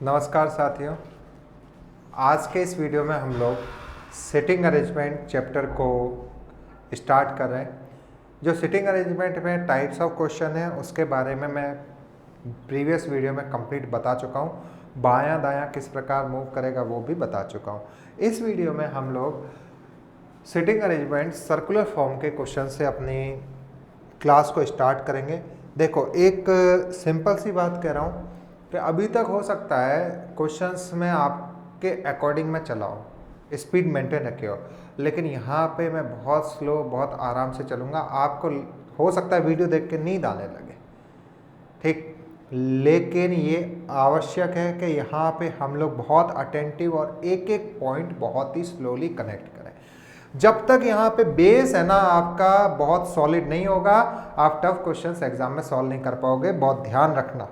नमस्कार साथियों। आज के इस वीडियो में हम लोग सिटिंग अरेंजमेंट चैप्टर को स्टार्ट कर रहे हैं। जो सिटिंग अरेंजमेंट में टाइप्स ऑफ क्वेश्चन है उसके बारे में मैं प्रीवियस वीडियो में कंप्लीट बता चुका हूँ। बायां दायां किस प्रकार मूव करेगा वो भी बता चुका हूँ। इस वीडियो में हम लोग सिटिंग अरेंजमेंट सर्कुलर फॉर्म के क्वेश्चन से अपनी क्लास को स्टार्ट करेंगे। देखो, एक सिंपल सी बात कह रहा हूँ कि अभी तक हो सकता है क्वेश्चंस में आपके अकॉर्डिंग में चलाओ, स्पीड मेंटेन रखे हो, लेकिन यहाँ पे मैं बहुत स्लो, बहुत आराम से चलूँगा। आपको हो सकता है वीडियो देख के नींद आने लगे, ठीक, लेकिन ये आवश्यक है कि यहाँ पे हम लोग बहुत अटेंटिव और एक एक पॉइंट बहुत ही स्लोली कनेक्ट करें। जब तक यहाँ पे बेस है ना आपका बहुत सॉलिड नहीं होगा, आप टफ क्वेश्चंस एग्जाम में सॉल्व नहीं कर पाओगे। बहुत ध्यान रखना,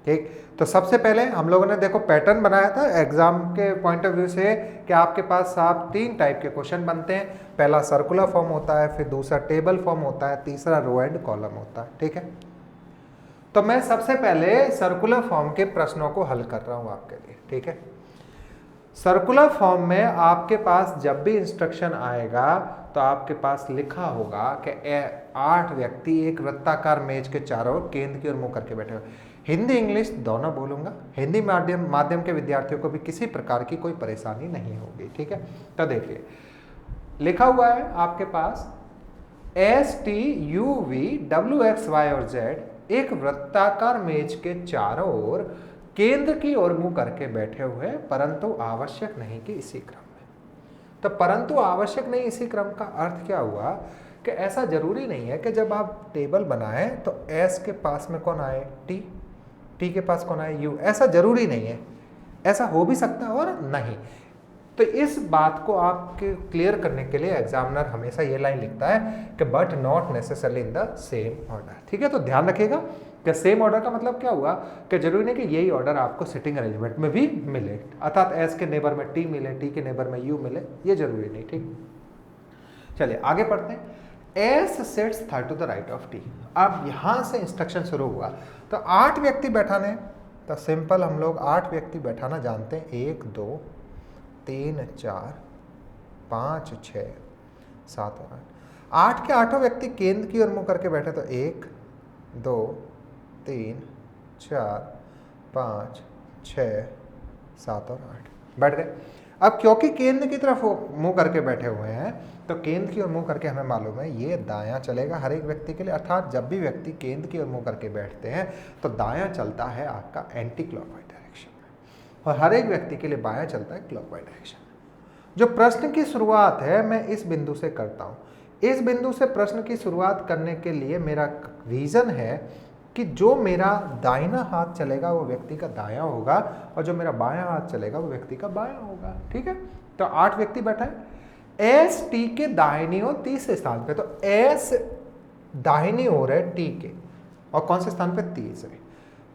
ठीक। तो सबसे पहले हम लोगों ने देखो पैटर्न बनाया था एग्जाम के पॉइंट ऑफ व्यू से कि आपके पास साहब 3 टाइप के क्वेश्चन बनते हैं। पहला सर्कुलर फॉर्म होता है, फिर दूसरा टेबल फॉर्म होता है, तीसरा रो एंड कॉलम होता है, ठीक है। तो मैं सबसे पहले सर्कुलर फॉर्म के प्रश्नों को हल कर रहा हूं आपके लिए, ठीक है। सर्कुलर फॉर्म में आपके पास जब भी इंस्ट्रक्शन आएगा तो आपके पास लिखा होगा कि 8 व्यक्ति एक वृत्ताकार मेज के चारों ओर केंद्र की ओर मुंह करके बैठे हुए। हिंदी इंग्लिश दोनों बोलूंगा। हिंदी माध्यम के विद्यार्थियों को भी किसी प्रकार की कोई परेशानी नहीं होगी, ठीक है। तो देखिए लिखा हुआ है आपके पास STUV WXY और Z एक वृत्ताकार मेज के चारों ओर केंद्र की ओर मुंह करके बैठे हुए, परंतु आवश्यक नहीं कि इसी क्रम में। तो परंतु आवश्यक नहीं इसी क्रम का अर्थ क्या हुआ कि ऐसा जरूरी नहीं है कि जब आप टेबल बनाएं तो S के पास में कौन आए T, T के पास कौन आए U। ऐसा जरूरी नहीं है, ऐसा हो भी सकता है और नहीं। तो इस बात को आपके क्लियर करने के लिए एग्जामिनर हमेशा ये लाइन लिखता है कि but not necessarily in the same order, ठीक है। तो ध्यान रखिएगा कि सेम ऑर्डर का मतलब क्या हुआ कि जरूरी नहीं कि यही ऑर्डर आपको सिटिंग अरेंजमेंट में भी मिले, अर्थात एस के नेबर में टी मिले, टी के नेबर में यू मिले, ये जरूरी नहीं, ठीक। चलिए आगे पढ़ते हैं। S sets third to the right of T. अब यहां से इंस्ट्रक्शन शुरू हुआ तो 8 व्यक्ति बैठाने, तो सिंपल हम लोग 8 व्यक्ति बैठाना जानते हैं। 1 2 3 4 5 6 7 और 8 के 8 व्यक्ति केंद्र की ओर मुंह करके बैठे, तो 1 2 3 4 5 6 7 और 8 बैठ गए। अब क्योंकि केंद्र की तरफ मुंह करके बैठे हुए हैं तो केंद्र की ओर मुंह करके हमें मालूम है ये दायां चलेगा हर एक व्यक्ति के लिए, अर्थात जब भी व्यक्ति केंद्र की ओर मुंह करके बैठते हैं तो दायां चलता है आपका एंटी क्लॉकवाइज डायरेक्शन में, और हर एक व्यक्ति के लिए बायां चलता है क्लॉकवाइज डायरेक्शन में। जो प्रश्न की शुरुआत है मैं इस बिंदु से करता हूं। इस बिंदु से प्रश्न की शुरुआत करने के लिए मेरा रीजन है कि जो मेरा दाहिना हाथ चलेगा वो व्यक्ति का दायां होगा और जो मेरा बायां हाथ चलेगा वो व्यक्ति का बायां होगा, ठीक है। तो 8 व्यक्ति बैठा है। एस टी के दाहिनी ओर तीसरे स्थान पे, तो एस दाहिनी ओर है टी के, और कौन से स्थान पे, तीसरे।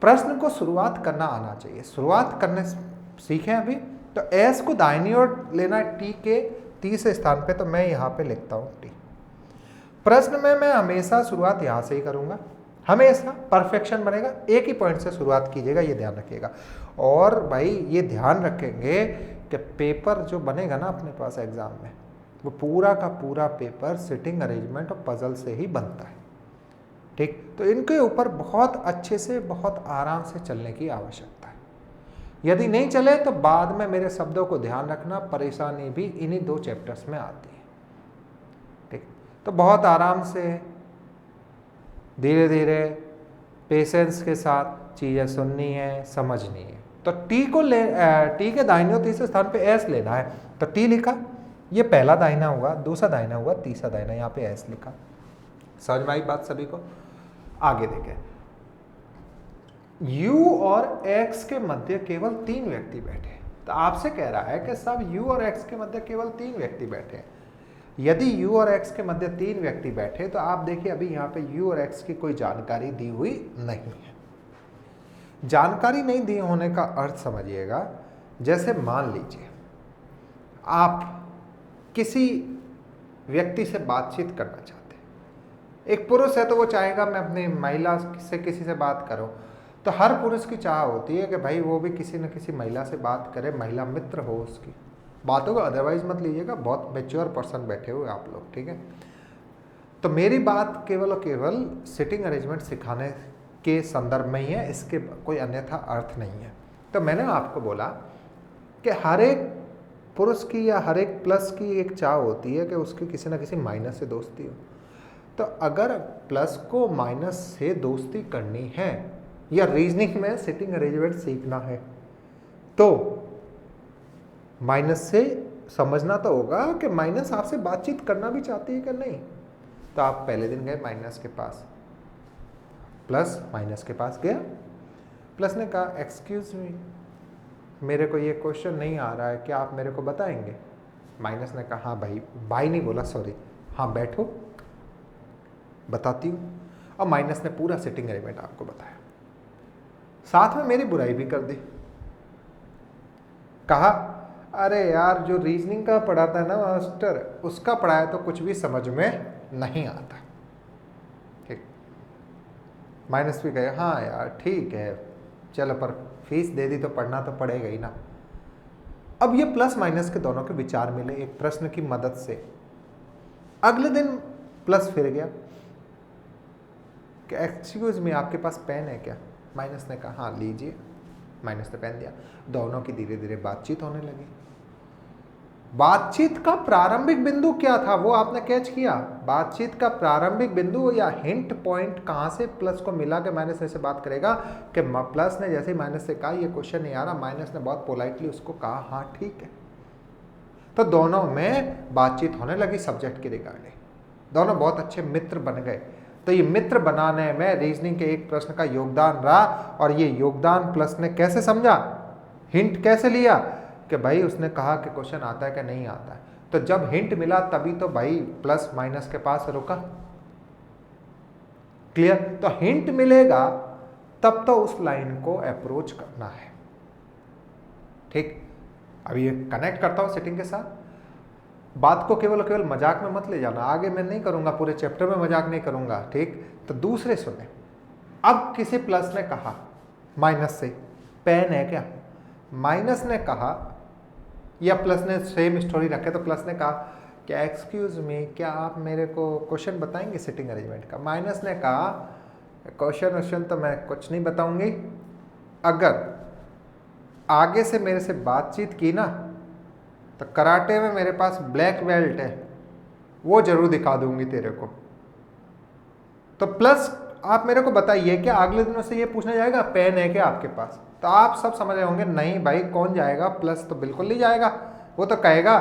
प्रश्न को शुरुआत करना आना चाहिए, शुरुआत करने सीखे अभी। तो एस को दाहिनी ओर लेना है टी के तीसरे स्थान पे, तो मैं यहाँ पे लिखता हूँ टी। प्रश्न में मैं हमेशा शुरुआत यहाँ से ही करूँगा, हमेशा परफेक्शन बनेगा। एक ही पॉइंट से शुरुआत कीजिएगा, ये ध्यान रखिएगा। और भाई ये ध्यान रखेंगे कि पेपर जो बनेगा ना अपने पास एग्जाम में, वो पूरा का पूरा पेपर सिटिंग अरेंजमेंट और पजल से ही बनता है, ठीक। तो इनके ऊपर बहुत अच्छे से, बहुत आराम से चलने की आवश्यकता है। यदि नहीं चले तो बाद में मेरे शब्दों को ध्यान रखना, परेशानी भी इन्हीं 2 चैप्टर्स में आती है, ठीक। तो बहुत आराम से, धीरे धीरे, पेशेंस के साथ चीज़ें सुननी है, समझनी है। तो टी को टी के दाहिने और तीसरे स्थान पे एस लेना है, तो टी लिखा, ये पहला दाहिना हुआ, दूसरा दाहिना हुआ, तीसरा दाहिना, यहाँ पे एस लिखा। समझ में आई बात सभी को? आगे देखें। U और X के मध्य केवल 3 व्यक्ति बैठे, तो आपसे कह रहा है कि सब U और X के मध्य केवल 3 व्यक्ति बैठे हैं। यदि U और X के मध्य 3 व्यक्ति बैठे तो आप देखिए अभी यहाँ पे U और X की कोई जानकारी दी हुई नहीं है। जानकारी नहीं दी होने का अर्थ समझिएगा, जैसे मान लीजिए आप किसी व्यक्ति से बातचीत करना चाहते हैं। एक पुरुष है तो वो चाहेगा मैं अपनी महिला से किसी से बात करूं, तो हर पुरुष की चाह होती है कि भाई वो भी किसी न किसी महिला से बात करे, महिला मित्र हो उसकी। बातों को अदरवाइज मत लीजिएगा, बहुत मैच्योर पर्सन बैठे हुए आप लोग, ठीक है। तो मेरी बात केवल और केवल सिटिंग अरेंजमेंट सिखाने के संदर्भ में ही है, इसके कोई अन्यथा अर्थ नहीं है। तो मैंने आपको बोला कि हर एक पुरुष की या हर एक प्लस की एक चाह होती है कि उसकी किसी न किसी माइनस से दोस्ती हो। तो अगर प्लस को माइनस से दोस्ती करनी है या रीजनिंग में सिटिंग अरेंजमेंट सीखना है, तो माइनस से समझना तो होगा कि माइनस आपसे बातचीत करना भी चाहती है कि नहीं। तो आप पहले दिन गए माइनस के पास, प्लस माइनस के पास गया, प्लस ने कहा एक्सक्यूज मी, मेरे को ये क्वेश्चन नहीं आ रहा है, क्या आप मेरे को बताएंगे? माइनस ने कहा हाँ भाई, भाई नहीं बोला सॉरी, हाँ बैठो बताती हूँ। और माइनस ने पूरा सिटिंग अरेंजमेंट आपको बताया, साथ में मेरी बुराई भी कर दी। कहा अरे यार जो रीजनिंग का पढ़ाता है ना मास्टर, उसका पढ़ाया तो कुछ भी समझ में नहीं आता। ठीक, माइनस भी कहे हाँ यार ठीक है चलो, पर फीस दे दी तो पढ़ना तो पड़ेगा ही ना। अब ये प्लस माइनस के दोनों के विचार मिले एक प्रश्न की मदद से। अगले दिन प्लस फिर गया कि एक्सक्यूज मी आपके पास पेन है क्या? माइनस ने कहा हाँ लीजिए। माइनस ने पेन दिया। दोनों की धीरे धीरे बातचीत होने लगी। बातचीत का प्रारंभिक बिंदु क्या था वो आपने कैच किया? बातचीत का प्रारंभिक बिंदु या हिंट पॉइंट कहां से प्लस को मिला कि माइनस ऐसे बात करेगा कि प्लस ने जैसे ही माइनस से कहा ये क्वेश्चन नहीं आ रहा, माइनस ने बहुत पोलाइटली उसको कहा हाँ ठीक है। तो दोनों में बातचीत होने लगी सब्जेक्ट के रिगार्डिंग। दोनों बहुत अच्छे मित्र बन गए। तो ये मित्र बनाने में रीजनिंग के एक प्रश्न का योगदान रहा, और ये योगदान प्लस ने कैसे समझा, हिंट कैसे लिया कि भाई उसने कहा कि क्वेश्चन आता है कि नहीं आता है। तो जब हिंट मिला तभी तो भाई प्लस माइनस के पास रुका। क्लियर? तो हिंट मिलेगा तब तो उस लाइन को अप्रोच करना है। ठीक, अब ये कनेक्ट करता हूं सिटिंग के साथ। बात को केवल केवल मजाक में मत ले जाना, आगे मैं नहीं करूंगा, पूरे चैप्टर में मजाक नहीं करूंगा। ठीक, तो दूसरे सुने। अब किसी प्लस ने कहा माइनस से पेन है क्या? माइनस ने कहा, या प्लस ने सेम स्टोरी रखे तो प्लस ने कहा क्या एक्सक्यूज मी क्या आप मेरे को क्वेश्चन बताएंगे सिटिंग अरेंजमेंट का? माइनस ने कहा क्वेश्चन तो मैं कुछ नहीं बताऊंगी, अगर आगे से मेरे से बातचीत की ना तो कराटे में मेरे पास ब्लैक बेल्ट है, वो जरूर दिखा दूंगी तेरे को। तो प्लस आप मेरे को बताइए कि अगले दिनों से ये पूछना जाएगा पेन है क्या आपके पास? तो आप सब समझ रहे होंगे नहीं भाई कौन जाएगा, प्लस तो बिल्कुल नहीं जाएगा। वो तो कहेगा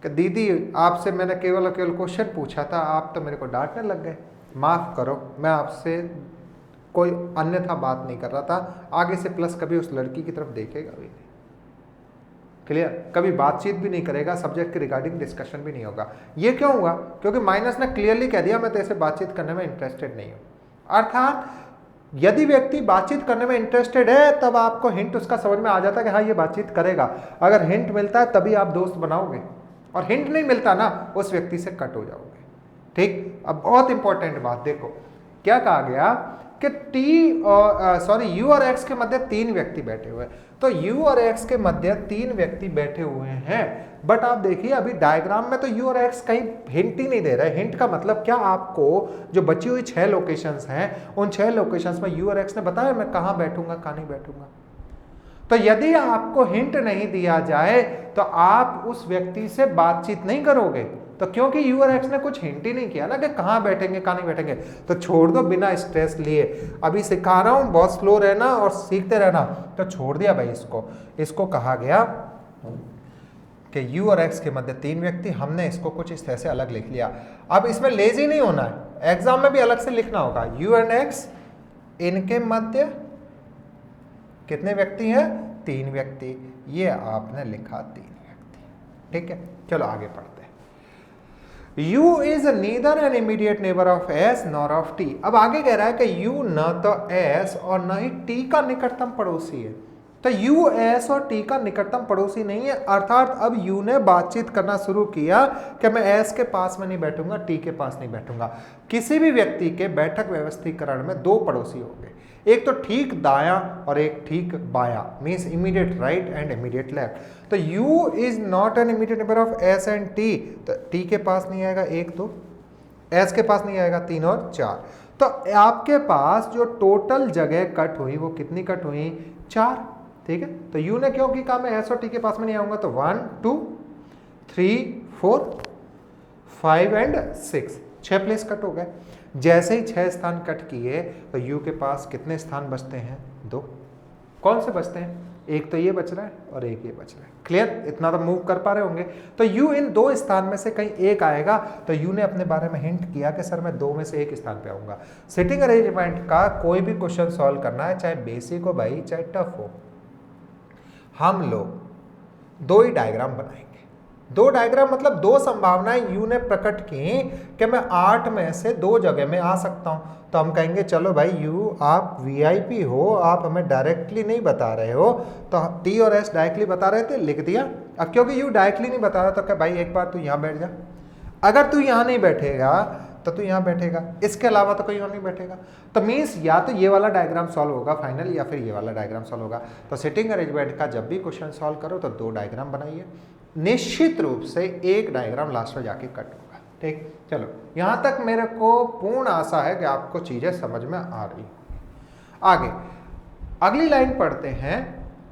कि दीदी आपसे मैंने केवल और केवल क्वेश्चन पूछा था, आप तो मेरे को डांटने लग गए, माफ़ करो मैं आपसे कोई अन्यथा बात नहीं कर रहा था। आगे से प्लस कभी उस लड़की की तरफ देखेगा भी नहीं। क्लियर? कभी बातचीत भी नहीं करेगा, सब्जेक्ट के रिगार्डिंग डिस्कशन भी नहीं होगा। ये क्यों हुआ? क्योंकि माइनस ने क्लियरली कह दिया मैं तेरे से बातचीत करने में इंटरेस्टेड नहीं हूँ। अर्थात यदि व्यक्ति बातचीत करने में इंटरेस्टेड है तब आपको हिंट उसका समझ में आ जाता है कि हाँ ये बातचीत करेगा। अगर हिंट मिलता है तभी आप दोस्त बनाओगे, और हिंट नहीं मिलता ना उस व्यक्ति से कट हो जाओगे। ठीक, अब बहुत इंपॉर्टेंट बात देखो, क्या कहा गया कि यू और एक्स के मध्य 3 व्यक्ति बैठे हुए हैं। तो यू और एक्स के मध्य 3 व्यक्ति बैठे हुए हैं, बट आप देखिए अभी डायग्राम में तो यू और एक्स कहीं हिंट ही नहीं दे रहे। हिंट का मतलब क्या? आपको जो बची हुई 6 लोकेशंस हैं उन 6 लोकेशंस में यू और एक्स ने बताया मैं कहाँ बैठूंगा कहाँ नहीं बैठूंगा। तो यदि आपको हिंट नहीं दिया जाए तो आप उस व्यक्ति से बातचीत नहीं करोगे। तो क्योंकि यू और एक्स ने कुछ हिंट ही नहीं किया ना कि कहाँ बैठेंगे कहाँ नहीं बैठेंगे, तो छोड़ दो बिना स्ट्रेस लिए। अभी सिखा रहा हूँ, बहुत स्लो रहना और सीखते रहना। तो छोड़ दिया भाई इसको कहा गया कि यू और एक्स के मध्य 3 व्यक्ति, हमने इसको कुछ इस तरह से अलग लिख लिया। अब इसमें लेजी नहीं होना है, एग्जाम में भी अलग से लिखना होगा। यू एंड एक्स, इनके मध्य कितने व्यक्ति हैं? 3 व्यक्ति। ये आपने लिखा 3 व्यक्ति। ठीक है, चलो आगे पढ़ते हैं। U is neither an immediate neighbor of S nor of T। अब आगे कह रहा है कि U न तो S और न ही T का निकटतम पड़ोसी है। तो U S और T का निकटतम पड़ोसी नहीं है, अर्थात अब U ने बातचीत करना शुरू किया कि मैं S के पास में नहीं बैठूंगा, T के पास नहीं बैठूंगा। किसी भी व्यक्ति के बैठक व्यवस्थीकरण में 2 पड़ोसी होंगे, एक तो ठीक दायां और एक ठीक बायां, means immediate right and immediate left. तो u is not an immediate neighbour of s and t, तो t के पास नहीं आएगा 1 2, s के पास नहीं आएगा 3 और 4। तो आपके पास जो टोटल जगह कट हुई वो कितनी कट हुई? 4, ठीक है। तो u ने क्योंकि कहा मैं s और t के पास में नहीं आऊंगा, तो 1 2 3 4 5 एंड 6, 6 प्लेस कट हो गए। जैसे ही 6 स्थान कट किए तो u के पास कितने स्थान बचते हैं? 2। कौन से बचते हैं? एक तो ये बच रहा है और एक ये बच रहा है। क्लियर? इतना तो मूव कर पा रहे होंगे। तो u इन 2 स्थान में से कहीं एक आएगा, तो u ने अपने बारे में हिंट किया कि सर मैं 2 में से एक स्थान पे आऊंगा। सिटिंग अरेंजमेंट का कोई भी क्वेश्चन सॉल्व करना है, चाहे बेसिक हो भाई चाहे टफ हो, हम लोग 2 ही डायग्राम बनाएंगे। 2 डायग्राम मतलब 2 संभावनाएं u ने प्रकट की कि मैं 8 में से 2 जगह में आ सकता हूं। तो हम कहेंगे चलो भाई u आप वीआईपी हो, आप हमें डायरेक्टली नहीं बता रहे हो, तो t और s डायरेक्टली बता रहे थे, लिख दिया। अब क्योंकि u डायरेक्टली नहीं बता रहा तो क्या भाई एक बार तू यहाँ बैठ जा, अगर तू यहाँ नहीं बैठेगा तो तू यहाँ बैठेगा, इसके अलावा तो कोई और नहीं बैठेगा। तो मीन्स या तो ये वाला डायग्राम सॉल्व होगा फाइनल, या फिर ये वाला डायग्राम सॉल्व होगा। तो सिटिंग अरेंजमेंट का जब भी क्वेश्चन सॉल्व करो तो 2 डायग्राम बनाइए, निश्चित रूप से एक डायग्राम लास्ट में जाके कट होगा। ठीक, चलो यहां तक मेरे को पूर्ण आशा है कि आपको चीजें समझ में आ रही। आगे अगली लाइन पढ़ते हैं।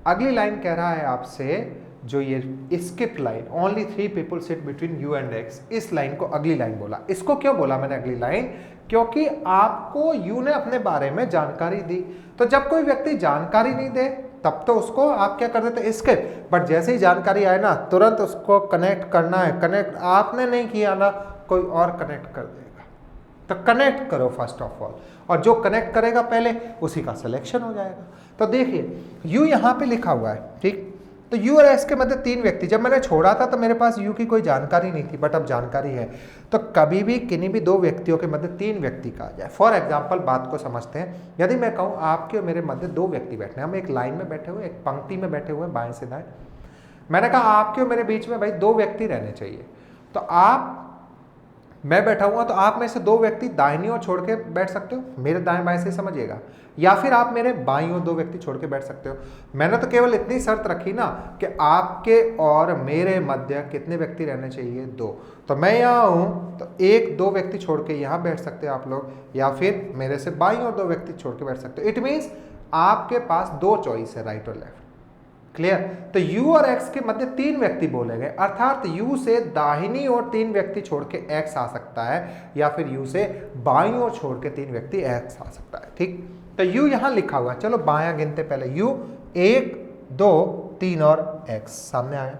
अगली लाइन कह रहा है आपसे, जो ये skip line, only 3 people sit between you and x, इस लाइन को अगली लाइन बोला। इसको क्यों बोला मैंने अगली लाइन? क्योंकि आपको यू ने अपने बारे में जानकारी दी। तो जब कोई व्यक्ति जानकारी नहीं दे तब तो उसको आप क्या कर देते? स्किप। बट जैसे ही जानकारी आए ना, तुरंत उसको कनेक्ट करना है। कनेक्ट आपने नहीं किया ना, कोई और कनेक्ट कर देगा। तो कनेक्ट करो फर्स्ट ऑफ ऑल, और जो कनेक्ट करेगा पहले उसी का सिलेक्शन हो जाएगा। तो देखिए यू यहाँ पे लिखा हुआ है, ठीक। तो यू और एस के मध्य 3 व्यक्ति, जब मैंने छोड़ा था तो मेरे पास यू की कोई जानकारी नहीं थी, बट अब जानकारी है। तो कभी भी किन्हीं भी 2 व्यक्तियों के मध्य 3 व्यक्ति कहा जाए। फॉर एग्जाम्पल बात को समझते हैं। यदि मैं कहूँ आपके और मेरे मध्य 2 व्यक्ति बैठे हैं, हम एक लाइन में बैठे हुए, एक पंक्ति में बैठे हुए बाएं से दाएं। मैंने कहा आपके और मेरे बीच में भाई 2 व्यक्ति रहने चाहिए। तो आप, मैं बैठा हुआ तो आप में से 2 व्यक्ति दाहिनी ओर छोड़ के बैठ सकते हो, मेरे दाएं बाएं से समझिएगा, या फिर आप मेरे बाईं ओर 2 व्यक्ति छोड़ के बैठ सकते हो। मैंने तो केवल इतनी शर्त रखी ना कि आपके और मेरे मध्य कितने व्यक्ति रहने चाहिए? 2। तो मैं यहाँ हूँ तो 1-2 व्यक्ति छोड़ के यहाँ बैठ सकते हो आप लोग, या फिर मेरे से बाईं ओर 2 व्यक्ति छोड़ के बैठ सकते हो। इट मीन्स आपके पास 2 चॉइस है, राइट और लेफ्ट। क्लियर? तो u और x के मध्य 3 व्यक्ति बोले गए, अर्थात u से दाहिनी ओर 3 व्यक्ति छोड़ के x आ सकता है, या फिर u से बाईं ओर छोड़ के 3 व्यक्ति x आ सकता है। ठीक, तो u यहां लिखा हुआ है। चलो बायां गिनते पहले। u 1 2 3 और x सामने आया।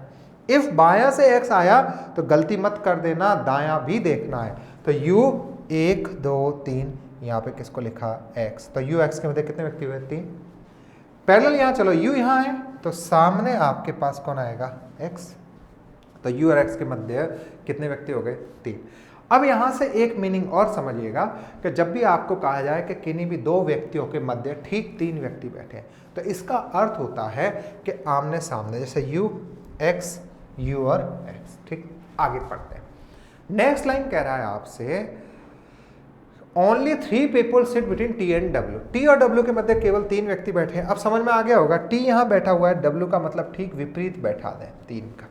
इफ बायां से x आया तो गलती मत कर देना, दायां भी देखना है। तो u 1 2 3, यहाँ पे किसको लिखा? x। तो u x के मध्य कितने व्यक्ति हुए? 3। पैरेलल यहाँ चलो, u यहाँ है तो सामने आपके पास कौन आएगा? x। तो u और x के मध्य कितने व्यक्ति हो गए? 3। अब यहाँ से एक मीनिंग और समझिएगा कि जब भी आपको कहा जाए कि किन्हीं भी 2 व्यक्तियों के मध्य ठीक 3 व्यक्ति बैठे हैं, तो इसका अर्थ होता है कि आमने सामने, जैसे u x, u और x। ठीक, आगे पढ़ते हैं। नेक्स्ट लाइन कह रहा है आपसे, only 3 people sit between T and W. T और डब्ल्यू के मध्य केवल 3 व्यक्ति बैठे हैं। अब समझ में आ गया होगा, टी यहाँ बैठा हुआ है, डब्ल्यू का मतलब ठीक विपरीत बैठा दें 3 का।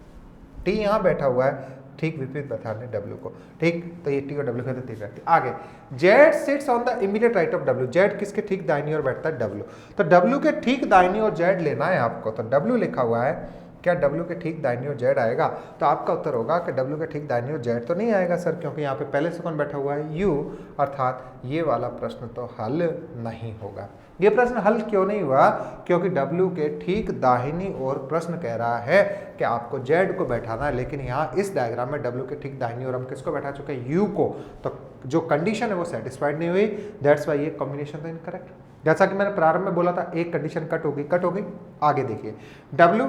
टी यहाँ बैठा हुआ है, ठीक विपरीत बैठा दें डब्ल्यू को। ठीक, तो ये टी और डब्ल्यू के 3 व्यक्ति। आगे Z sits on the immediate right of W. Z किसके ठीक दाहिनी ओर बैठता है? डब्ल्यू। तो डब्ल्यू के ठीक दाहिनी ओर जेड लेना है आपको। तो डब्ल्यू लिखा हुआ है, क्या डब्ल्यू के ठीक दाहिनी ओर जेड आएगा? तो आपका उत्तर होगा कि डब्ल्यू के ठीक दाहिनी ओर जेड तो नहीं आएगा सर, क्योंकि यहाँ पे पहले से कौन बैठा हुआ है? यू। अर्थात ये वाला प्रश्न तो हल नहीं होगा। ये प्रश्न हल क्यों नहीं हुआ? क्योंकि डब्ल्यू के ठीक दाहिनी ओर प्रश्न कह रहा है कि आपको जेड को बैठाना है, लेकिन यहाँ इस डायग्राम में डब्ल्यू के ठीक दाहिनी ओर हम किसको बैठा चुके हैं? यू को। तो जो कंडीशन है वो सेटिस्फाइड नहीं हुई, दैट्स वाई ये कॉम्बिनेशन तो इनकरेक्ट। जैसा कि मैंने प्रारंभ में बोला था, एक कंडीशन कट हो गई। आगे देखिए, डब्ल्यू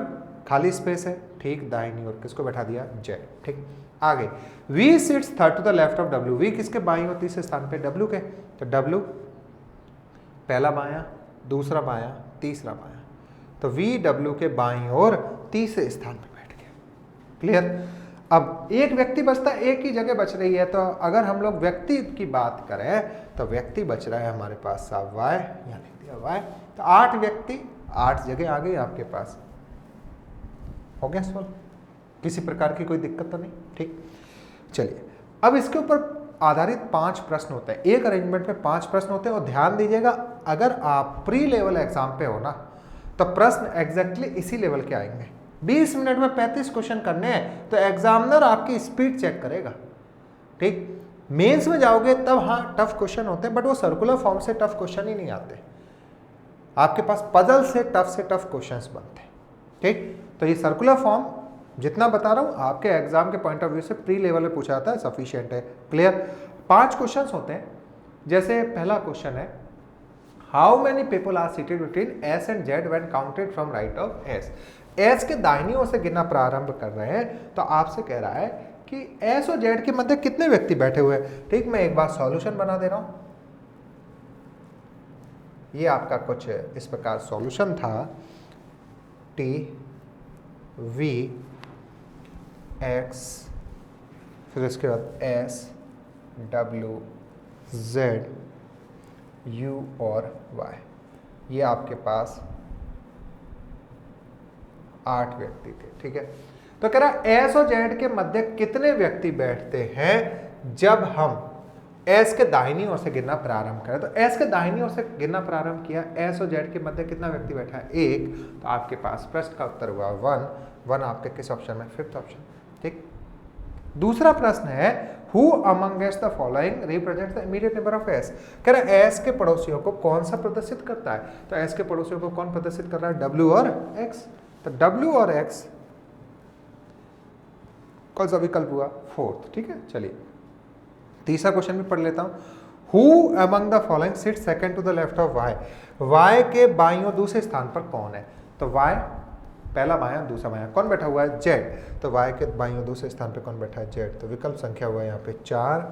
खाली स्पेस है, ठीक दाहिनी ओर किसको बैठा दिया? जेड। ठीक, आगे v sits third to the left of w। v किसके बाईं और तीसरे स्थान पे? w के। तो w पहला बायां, दूसरा बायां, तीसरा बायां। तो v w के बाईं और तीसरे स्थान पे बैठ गया। क्लियर? अब एक व्यक्ति बचता है, एक ही जगह बच रही है। तो अगर हम लोग व्यक्ति की बात करें तो व्यक्ति बच रहा है हमारे पास साहब y, यहाँ लिख दिया या वाई। तो 8 व्यक्ति 8 जगह आ गई आपके पास। हो गया सवाल, किसी प्रकार की कोई दिक्कत तो नहीं, ठीक। चलिए अब इसके ऊपर आधारित 5 प्रश्न होते हैं, एक अरेंजमेंट में 5 प्रश्न होते हैं। और ध्यान दीजिएगा, अगर आप प्री लेवल एग्जाम पे हो ना तो प्रश्न एग्जैक्टली इसी लेवल के आएंगे। 20 मिनट में 35 क्वेश्चन करने हैं तो एग्जामिनर आपकी स्पीड चेक करेगा, ठीक। मेंस में जाओगे तब हाँ टफ क्वेश्चन होते हैं, बट वो सर्कुलर फॉर्म से टफ क्वेश्चन ही नहीं आते, आपके पास पजल से टफ क्वेश्चंस बनते हैं, ठीक। तो ये सर्कुलर फॉर्म जितना बता रहा हूं आपके एग्जाम के पॉइंट ऑफ व्यू से प्री लेवल में पूछा जाता है, सफिशिएंट है, क्लियर। 5 क्वेश्चंस होते हैं। जैसे पहला क्वेश्चन है, how many people are seated between S and Z when counted from right of S. S के दाहिनी ओर से गिनना प्रारंभ कर रहे हैं, तो आपसे कह रहा है कि एस और जेड के मध्य कितने व्यक्ति बैठे हुए हैं, ठीक। मैं एक बार सॉल्यूशन बना दे रहा हूं। ये आपका कुछ इस प्रकार सॉल्यूशन था, टी वी एक्स, फिर उसके बाद एस डब्ल्यू जेड यू और वाई, ये आपके पास 8 व्यक्ति थे, ठीक है। तो कह रहा एस और जेड के मध्य कितने व्यक्ति बैठते हैं जब हम एस के दाहिनी ओर से गिनना प्रारंभ करें। तो एस के दाहिनी ओर से गिनना प्रारंभ किया, एस और जेड के मध्य कितना व्यक्ति बैठा है, 1। तो आपके पास प्रश्न का उत्तर हुआ 1 आपके किस ऑप्शन में, 5th ऑप्शन, ठीक। दूसरा प्रश्न है, who amongst the following represents the immediate neighbour of S. कह रहा है एस के पड़ोसियों को कौन सा प्रदर्शित करता है। तो एस के पड़ोसियों को कौन प्रदर्शित कर रहा है, W और X। तो W और X कौन सा विकल्प हुआ, 4th, ठीक है। चलिए तीसरा क्वेश्चन भी पढ़ लेता हूं, who among the following sit second to the left of Y. Y के बाईं और दूसरे स्थान पर कौन है। तो वाई पहला बायां दूसरा बायां, कौन बैठा हुआ है, जेड। तो वाई के बाईं और दूसरे स्थान पे कौन बैठा है, जेड। तो विकल्प संख्या हुआ यहाँ पे 4,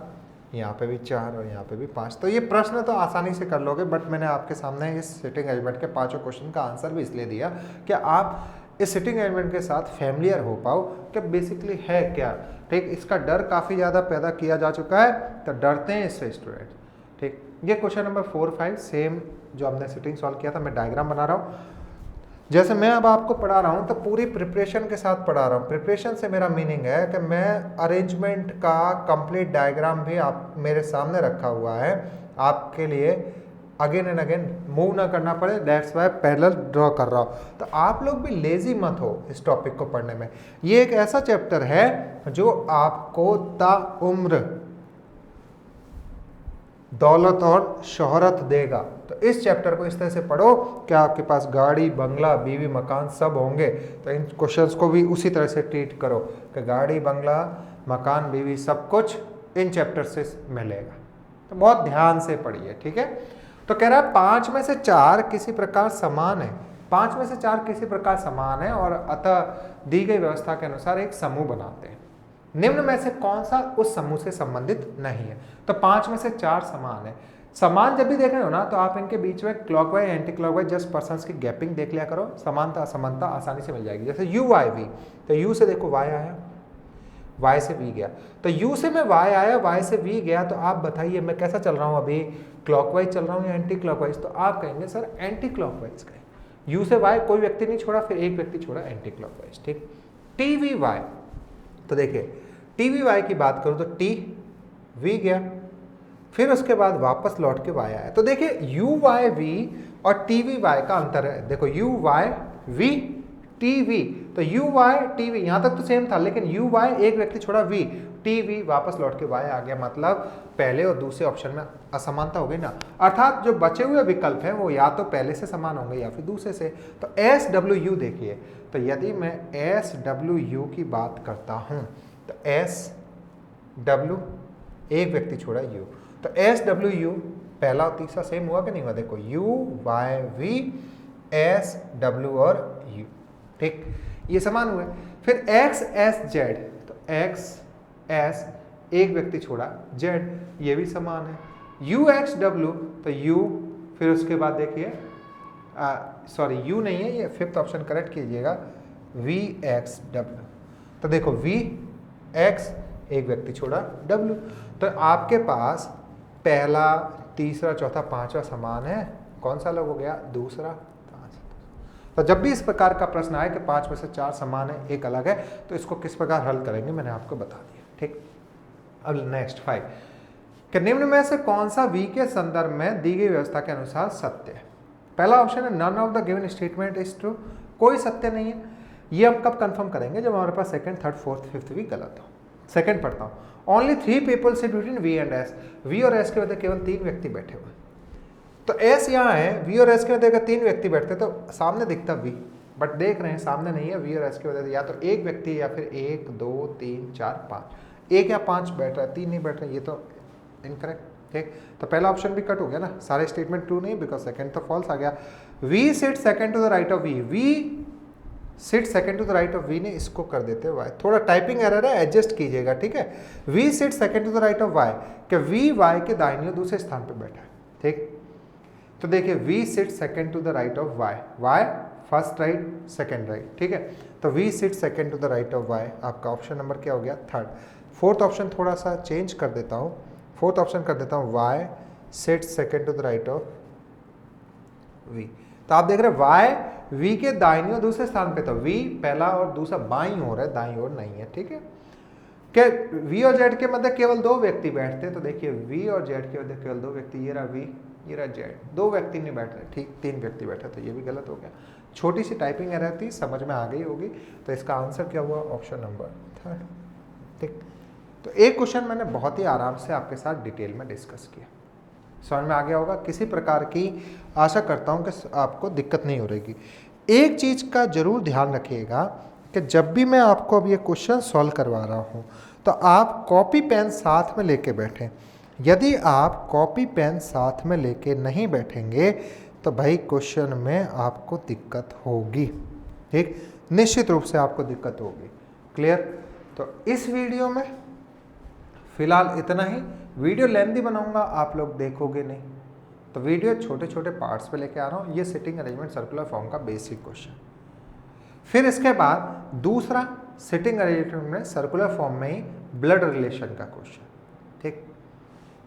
यहाँ पे भी 4 और यहाँ पे भी 5। तो ये प्रश्न तो आसानी से कर लोगे, बट मैंने आपके सामने इस सिटिंग अरेंजमेंट के 5 क्वेश्चन का आंसर भी इसलिए दिया कि आप इस सिटिंग अरेंजमेंट के साथ फैमिलियर हो पाओ कि बेसिकली है क्या, ठीक। इसका डर काफ़ी ज़्यादा पैदा किया जा चुका है, तो डरते हैं इससे स्टूडेंट, ठीक। ये क्वेश्चन नंबर 4, 5 सेम जो हमने सिटिंग सॉल्व किया था, मैं डायग्राम बना रहा हूँ। जैसे मैं अब आपको पढ़ा रहा हूँ तो पूरी प्रिपरेशन के साथ पढ़ा रहा हूँ। प्रिपरेशन से मेरा मीनिंग है कि मैं अरेंजमेंट का कंप्लीट डायग्राम भी आप मेरे सामने रखा हुआ है आपके लिए, अगेन एंड अगेन मूव ना करना पड़े, दैट्स वाई पैरेलल ड्रॉ कर रहा हूँ। तो आप लोग भी लेजी मत हो इस टॉपिक को पढ़ने में। ये एक ऐसा चैप्टर है जो आपको ताउम्र दौलत और शोहरत देगा। तो इस चैप्टर को इस तरह से पढ़ो कि आपके पास गाड़ी बंगला बीवी मकान सब होंगे। तो इन क्वेश्चंस को भी उसी तरह से ट्रीट करो कि गाड़ी बंगला मकान बीवी सब कुछ इन चैप्टर से मिलेगा। तो बहुत ध्यान से पढ़िए, ठीक है। तो कह रहा है 5 में से 4 किसी प्रकार समान है, 5 में से 4 किसी प्रकार समान है और अतः दी गई व्यवस्था के अनुसार एक समूह बनाते हैं। निम्न में से कौन सा उस समूह से संबंधित नहीं है। तो 5 में से 4 समान है। समान जब भी देख रहे हो ना तो आप इनके बीच में clockwise anti clockwise just persons की गैपिंग देख लिया करो, समानता असमानता आसानी से मिल जाएगी। जैसे यू वाई वी, तो यू से देखो वाई आया, वाई से वी गया, तो यू से मैं वाई आया, वाई से वी गया। तो आप बताइए मैं कैसा चल रहा हूँ अभी, क्लॉकवाइज चल रहा हूँ या एंटी क्लॉकवाइज। तो आप कहेंगे सर एंटी क्लॉकवाइज कहें। यू से वाई कोई व्यक्ति नहीं छोड़ा, फिर एक व्यक्ति छोड़ा एंटी क्लॉकवाइज, ठीक। टी वी वाई, तो देखिए टी वी वाई की बात करूँ तो टी वी गया, फिर उसके बाद वापस लौट के वाई आया। तो देखिए यू वाई वी और टी वी वाई का अंतर है। देखो you why we T V, तो यू वाई टी वी यहाँ तक तो सेम था, लेकिन यू वाई एक व्यक्ति छोड़ा वी, टी वी वापस लौट के वाई आ गया। मतलब पहले और दूसरे ऑप्शन में असमानता हो गई ना, अर्थात जो बचे हुए विकल्प हैं वो या तो पहले से समान होंगे या फिर दूसरे से। तो एस डब्ल्यू यू देखिए, तो यदि मैं एस डब्ल्यू यू की बात करता हूँ तो एस डब्ल्यू एक व्यक्ति छोड़ा यू, तो एस डब्ल्यू यू पहला और तीसरा सेम हुआ कि नहीं हुआ। देखो you why V S W और यू, ठीक, ये समान हुए। फिर एक्स एस जेड, तो एक्स एस एक व्यक्ति छोड़ा जेड, ये भी समान है। यू एक्स डब्ल्यू, तो यू, फिर उसके बाद देखिए सॉरी यू नहीं है, ये 5th ऑप्शन करेक्ट कीजिएगा, वी एक्स डब्ल्यू। तो देखो वी एक्स एक व्यक्ति छोड़ा डब्ल्यू, तो आपके पास पहला तीसरा चौथा पांचवा समान है, कौन सा अलग हो गया? दूसरा। तो जब भी इस प्रकार का प्रश्न आए कि 5 में से 4 समान है, एक अलग है, तो इसको किस प्रकार हल करेंगे मैंने आपको बता दिया। ठीक, अब नेक्स्ट 5 कि निम्न में से कौन सा V के संदर्भ में दी गई व्यवस्था के अनुसार सत्य है? पहला ऑप्शन है none of the given statement is true, कोई सत्य नहीं है। ये हम कब कंफर्म करेंगे? जब हमारे पास सेकंड, थर्ड, फोर्थ, फिफ्थ भी गलत हो। सेकंड पढ़ता हूँ, only 3 people sit between V and S, V और S के मध्य केवल 3 व्यक्ति बैठे हुए। तो S यहाँ है, V और S के मध्य अगर 3 व्यक्ति बैठते तो सामने दिखता V, बट देख रहे हैं सामने नहीं है। V और S के मध्य या तो एक व्यक्ति या फिर 1 2 3 4 5, 1 या 5 बैठ रहा है, 3 नहीं बैठ रहे, ये तो इनकरेक्ट। ठीक, तो पहला ऑप्शन भी कट हो गया ना, सारे स्टेटमेंट ट्रू नहीं, बिकॉज सेकंड तो फॉल्स आ गया। V sit second to the right of V sit second to the right of V ने इसको कर देते हैं Y, थोड़ा टाइपिंग एरर है, एडजस्ट कीजिएगा। ठीक है, V sit second to the right of Y कि V Y के दाहिनी ओर दूसरे स्थान पे बैठा है। ठीक, तो देखिए V sit second to the right of Y, Y first right second right. ठीक है, तो V sit second to the right of Y, आपका ऑप्शन नंबर क्या हो गया? थर्ड। फोर्थ ऑप्शन थोड़ा सा चेंज कर देता हूँ, फोर्थ ऑप्शन कर देता हूँ Y sit second to the right of V। तो आप देख रहे हैं Y V के दाहिनी ओर दूसरे स्थान पे, तो V पहला और दूसरा बाईं ओर है, दाईं ओर नहीं है। ठीक है, क्या V और Z के मध्य केवल 2 व्यक्ति बैठते हैं? तो देखिए V और Z के मध्य केवल 2 व्यक्ति, ये रहा V, ये रहा Z, 2 व्यक्ति नहीं बैठ रहे। ठीक, 3 व्यक्ति बैठे, तो ये भी गलत हो गया। छोटी सी टाइपिंग एरर थी, समझ में आ गई होगी। तो इसका आंसर क्या हुआ? Option number third. ठीक, तो एक क्वेश्चन मैंने बहुत ही आराम से आपके साथ डिटेल में डिस्कस किया, समझ में आ गया होगा। किसी प्रकार की आशा करता हूँ कि आपको दिक्कत नहीं हो रहेगी। एक चीज़ का जरूर ध्यान रखिएगा कि जब भी मैं आपको अब ये क्वेश्चन सॉल्व करवा रहा हूँ तो आप कॉपी पेन साथ में लेके बैठें। यदि आप कॉपी पेन साथ में लेके नहीं बैठेंगे तो भाई क्वेश्चन में आपको दिक्कत होगी। ठीक, निश्चित रूप से आपको दिक्कत होगी। क्लियर? तो इस वीडियो में फिलहाल इतना ही। वीडियो लेंथी बनाऊंगा, आप लोग देखोगे नहीं, तो वीडियो छोटे छोटे पार्ट्स पे लेके आ रहा हूँ। ये सिटिंग अरेंजमेंट सर्कुलर फॉर्म का बेसिक क्वेश्चन, फिर इसके बाद दूसरा सिटिंग अरेंजमेंट में सर्कुलर फॉर्म में ही ब्लड रिलेशन का क्वेश्चन। ठीक,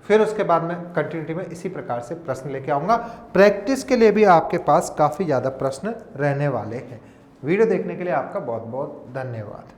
फिर उसके बाद में कंटिन्यूटी में इसी प्रकार से प्रश्न लेके आऊँगा। प्रैक्टिस के लिए भी आपके पास काफ़ी ज़्यादा प्रश्न रहने वाले हैं। वीडियो देखने के लिए आपका बहुत बहुत धन्यवाद।